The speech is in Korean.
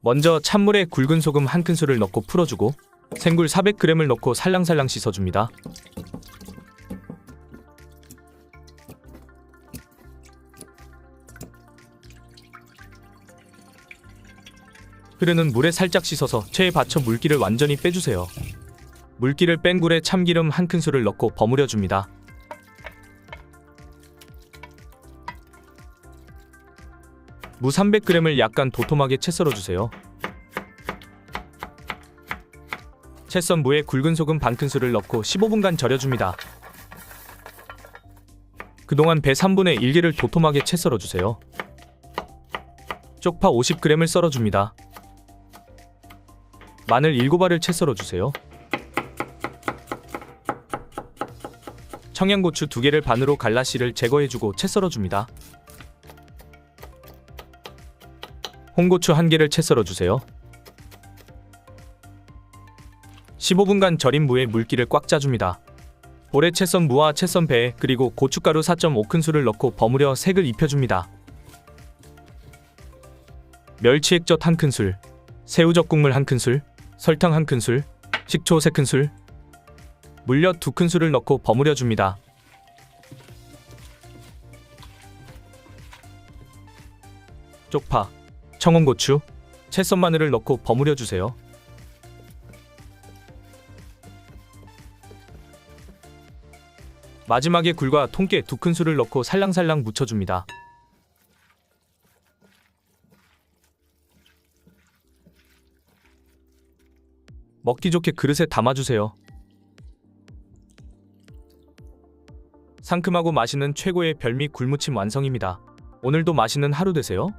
먼저 찬물에 굵은 소금 1큰술을 넣고 풀어주고 생굴 400g을 넣고 살랑살랑 씻어줍니다. 흐르는 물에 살짝 씻어서 체에 받쳐 물기를 완전히 빼주세요. 물기를 뺀 굴에 참기름 1큰술을 넣고 버무려줍니다. 무 300g을 약간 도톰하게 채 썰어주세요. 채 썬 무에 굵은 소금 1큰술을 넣고 15분간 절여줍니다. 그동안 배 3분의 1개를 도톰하게 채 썰어주세요. 쪽파 50g을 썰어줍니다. 마늘 7알을 채 썰어주세요. 청양고추 2개를 반으로 갈라 씨를 제거해주고 채 썰어줍니다. 홍고추 1개를 채 썰어주세요. 15분간 절인 무에 물기를 꽉 짜줍니다. 볼에 채 썬 무와 채 썬 배 그리고 고춧가루 4.5큰술을 넣고 버무려 색을 입혀줍니다. 멸치액젓 1큰술, 새우젓 국물 1큰술, 설탕 1큰술, 식초 3큰술, 물엿 2큰술을 넣고 버무려줍니다. 쪽파, 청원고추, 채 썬 마늘을 넣고 버무려주세요. 마지막에 굴과 통깨 2큰술을 넣고 살랑살랑 묻혀줍니다. 먹기 좋게 그릇에 담아주세요. 상큼하고 맛있는 최고의 별미 굴무침 완성입니다. 오늘도 맛있는 하루 되세요.